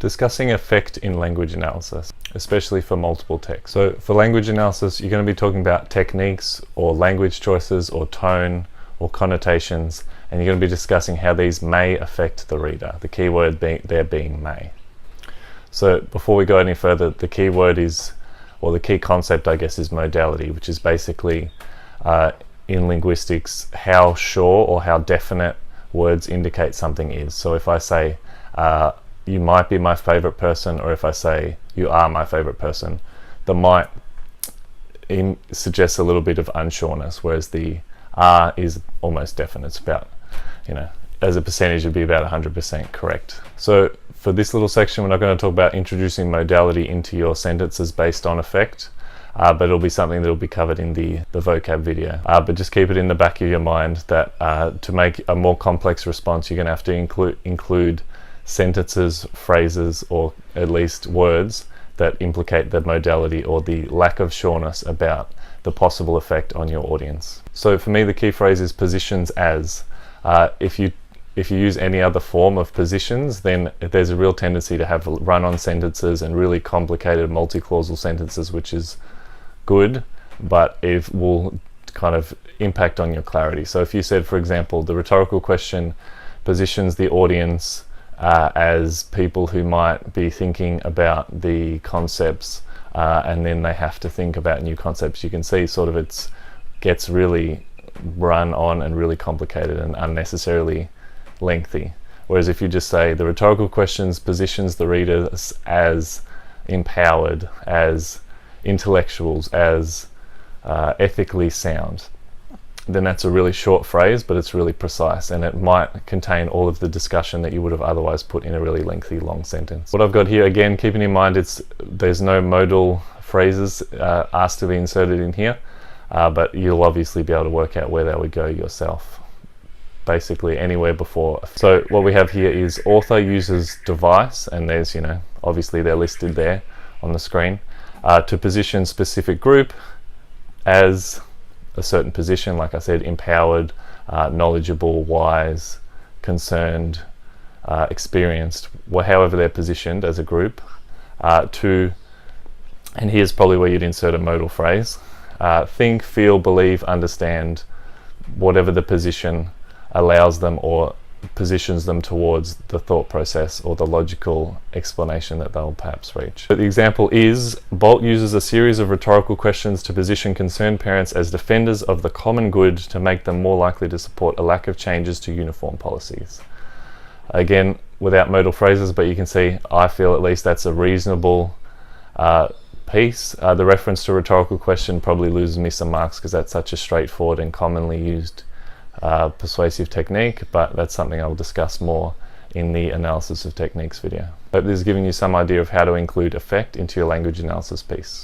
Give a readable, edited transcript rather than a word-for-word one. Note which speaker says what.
Speaker 1: Discussing effect in language analysis, especially for multiple text. So for language analysis, you're going to be talking about techniques or language choices or tone or connotations, and you're going to be discussing how these may affect the reader, the key word being may. So before we go any further, the key word is, or the key concept I guess, is modality, which is basically in linguistics how sure or how definite words indicate something is. So if I say you might be my favorite person, or if I say you are my favorite person, the might suggests a little bit of unsureness, whereas the are is almost definite. It's about, as a percentage it'd be about 100% correct. So for this little section, we're not going to talk about introducing modality into your sentences based on effect, but it'll be something that will be covered in the vocab video. But just keep it in the back of your mind that to make a more complex response, you're going to have to include sentences, phrases, or at least words that implicate the modality or the lack of sureness about the possible effect on your audience. So for me, the key phrase is positions as. If you use any other form of positions, then there's a real tendency to have run-on sentences and really complicated multi-clausal sentences, which is good, but it will kind of impact on your clarity. So if you said, for example, the rhetorical question positions the audience as people who might be thinking about the concepts and then they have to think about new concepts, you can see sort of it gets really run on and really complicated and unnecessarily lengthy. Whereas if you just say the rhetorical questions positions the readers as empowered, as intellectuals, as ethically sound, then that's a really short phrase, but it's really precise, and it might contain all of the discussion that you would have otherwise put in a really lengthy long sentence. What I've got here, again, keeping in mind there's no modal phrases asked to be inserted in here, but you'll obviously be able to work out where they would go yourself. Basically anywhere before. So what we have here is author uses device, and there's, obviously they're listed there on the screen, to position specific group as a certain position, like I said, empowered, knowledgeable, wise, concerned, experienced, however they're positioned as a group, and here's probably where you'd insert a modal phrase, think, feel, believe, understand, whatever the position allows them or positions them towards the thought process or the logical explanation that they'll perhaps reach. But the example is, Bolt uses a series of rhetorical questions to position concerned parents as defenders of the common good to make them more likely to support a lack of changes to uniform policies. Again, without modal phrases, but you can see, I feel at least that's a reasonable piece. The reference to rhetorical question probably loses me some marks because that's such a straightforward and commonly used persuasive technique, but that's something I'll discuss more in the analysis of techniques video. Hope this is giving you some idea of how to include effect into your language analysis piece.